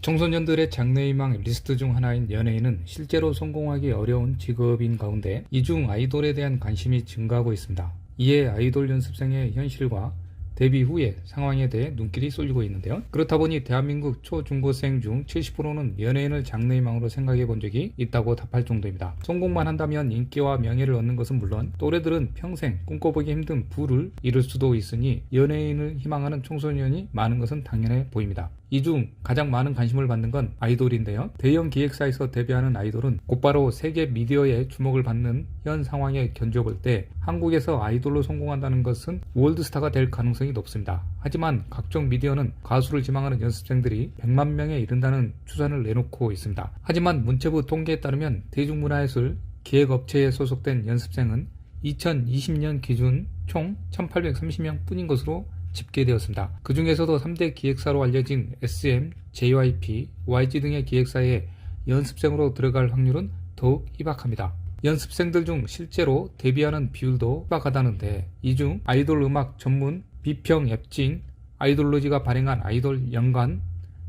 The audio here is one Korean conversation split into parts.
청소년들의 장래희망 리스트 중 하나인 연예인은 실제로 성공하기 어려운 직업인 가운데 이 중 아이돌에 대한 관심이 증가하고 있습니다. 이에 아이돌 연습생의 현실과 데뷔 후의 상황에 대해 눈길이 쏠리고 있는데요. 그렇다 보니 대한민국 초중고생 중 70%는 연예인을 장래희망으로 생각해 본 적이 있다고 답할 정도입니다. 성공만 한다면 인기와 명예를 얻는 것은 물론 또래들은 평생 꿈꿔보기 힘든 부를 이룰 수도 있으니 연예인을 희망하는 청소년이 많은 것은 당연해 보입니다. 이 중 가장 많은 관심을 받는 건 아이돌인데요. 대형 기획사에서 데뷔하는 아이돌은 곧바로 세계 미디어의 주목을 받는 현 상황에 견뎌볼 때 한국에서 아이돌로 성공한다는 것은 월드스타가 될 가능성이 높습니다. 하지만 각종 미디어는 가수를 지망하는 연습생들이 100만 명에 이른다는 추산을 내놓고 있습니다. 하지만 문체부 통계에 따르면 대중문화예술 기획업체에 소속된 연습생은 2020년 기준 총 1830명 뿐인 것으로 집계되었습니다. 그 중에서도 3대 기획사로 알려진 SM, JYP, YG 등의 기획사에 연습생으로 들어갈 확률은 더욱 희박합니다. 연습생들 중 실제로 데뷔하는 비율도 희박하다는데 이 중 아이돌 음악 전문 비평 앱진 아이돌로지가 발행한 아이돌 연간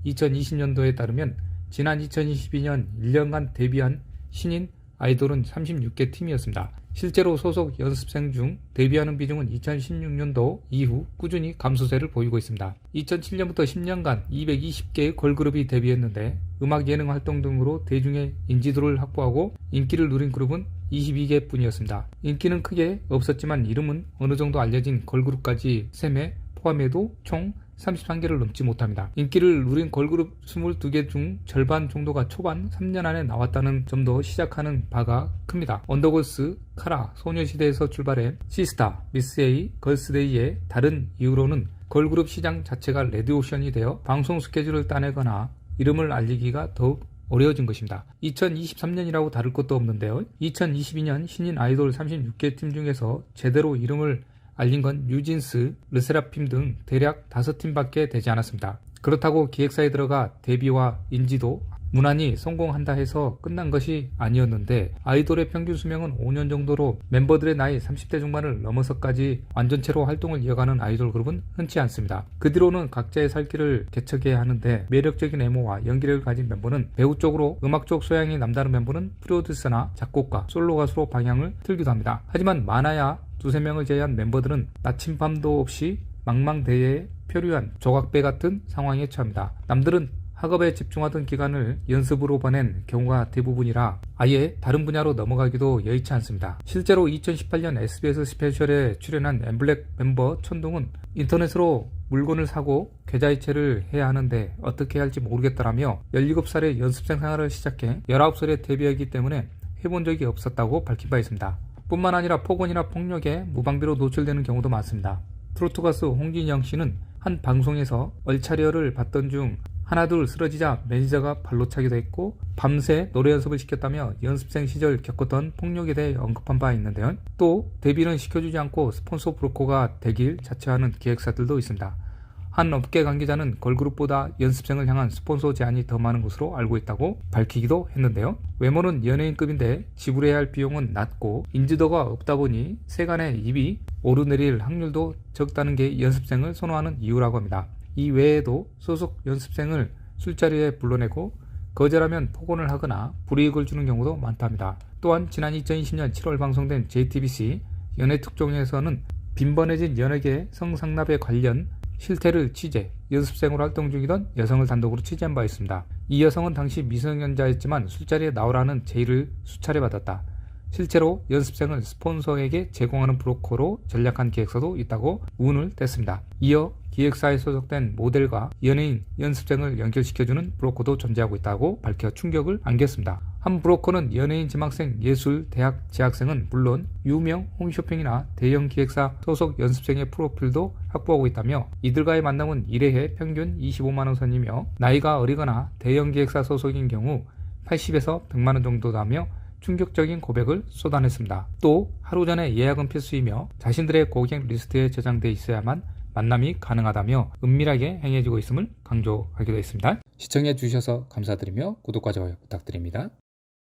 2020년도에 따르면 지난 2022년 1년간 데뷔한 신인 아이돌은 36개 팀이었습니다. 실제로 소속 연습생 중 데뷔하는 비중은 2016년도 이후 꾸준히 감소세를 보이고 있습니다. 2007년부터 10년간 220개의 걸그룹이 데뷔했는데 음악 예능 활동 등으로 대중의 인지도를 확보하고 인기를 누린 그룹은 22개 뿐이었습니다. 인기는 크게 없었지만 이름은 어느 정도 알려진 걸그룹까지 셈에 포함해도 총 33개를 넘지 못합니다. 인기를 누린 걸그룹 22개 중 절반 정도가 초반 3년 안에 나왔다는 점도 시작하는 바가 큽니다. 언더걸스, 카라, 소녀시대에서 출발해 시스타, 미스A, 걸스데이의 다른 이유로는 걸그룹 시장 자체가 레드오션이 되어 방송 스케줄을 따내거나 이름을 알리기가 더욱 어려워진 것입니다. 2023년이라고 다를 것도 없는데요. 2022년 신인 아이돌 36개 팀 중에서 제대로 이름을 알린 건 뉴진스, 르세라핌 등 대략 5팀밖에 되지 않았습니다. 그렇다고 기획사에 들어가 데뷔와 인지도, 무난히 성공한다 해서 끝난 것이 아니었는데 아이돌의 평균 수명은 5년 정도로 멤버들의 나이 30대 중반을 넘어서까지 완전체로 활동을 이어가는 아이돌 그룹은 흔치 않습니다. 그 뒤로는 각자의 살 길을 개척해야 하는데 매력적인 외모와 연기력을 가진 멤버는 배우 쪽으로 음악 쪽 소양이 남다른 멤버는 프로듀서나 작곡가, 솔로 가수로 방향을 틀기도 합니다. 하지만 많아야 두세 명을 제외한 멤버들은 나침반도 없이 망망대해에 표류한 조각배 같은 상황에 처합니다. 남들은 학업에 집중하던 기간을 연습으로 보낸 경우가 대부분이라 아예 다른 분야로 넘어가기도 여의치 않습니다. 실제로 2018년 SBS 스페셜에 출연한 엠블랙 멤버 천둥은 인터넷으로 물건을 사고 계좌이체를 해야 하는데 어떻게 해야 할지 모르겠다라며 17살에 연습생 생활을 시작해 19살에 데뷔하기 때문에 해본 적이 없었다고 밝힌 바 있습니다. 뿐만 아니라 폭언이나 폭력에 무방비로 노출되는 경우도 많습니다. 트로트 가수 홍진영 씨는 한 방송에서 얼차려를 받던 중 하나둘 쓰러지자 매니저가 발로 차기도 했고 밤새 노래 연습을 시켰다며 연습생 시절 겪었던 폭력에 대해 언급한 바 있는데요. 또 데뷔는 시켜주지 않고 스폰서 브로커가 되길 자처하는 기획사들도 있습니다. 한 업계 관계자는 걸그룹보다 연습생을 향한 스폰서 제한이 더 많은 것으로 알고 있다고 밝히기도 했는데요. 외모는 연예인급인데 지불해야 할 비용은 낮고 인지도가 없다 보니 세간의 입이 오르내릴 확률도 적다는 게 연습생을 선호하는 이유라고 합니다. 이 외에도 소속 연습생을 술자리에 불러내고 거절하면 폭언을 하거나 불이익을 주는 경우도 많답니다. 또한 지난 2020년 7월 방송된 JTBC 연예특종에서는 빈번해진 연예계 성상납에 관련 실태를 취재, 연습생으로 활동 중이던 여성을 단독으로 취재한 바 있습니다. 이 여성은 당시 미성년자였지만 술자리에 나오라는 제의를 수차례 받았다. 실제로 연습생을 스폰서에게 제공하는 브로커로 전략한 기획사도 있다고 운을 뗐습니다. 이어 기획사에 소속된 모델과 연예인, 연습생을 연결시켜주는 브로커도 존재하고 있다고 밝혀 충격을 안겼습니다. 한 브로커는 연예인 지망생, 예술, 대학 재학생은 물론 유명 홈쇼핑이나 대형 기획사 소속 연습생의 프로필도 확보하고 있다며 이들과의 만남은 1회에 평균 25만원 선이며 나이가 어리거나 대형 기획사 소속인 경우 80에서 100만원 정도다며 충격적인 고백을 쏟아냈습니다. 또 하루 전에 예약은 필수이며 자신들의 고객 리스트에 저장돼 있어야만 만남이 가능하다며 은밀하게 행해지고 있음을 강조하기도 했습니다. 시청해 주셔서 감사드리며 구독과 좋아요 부탁드립니다.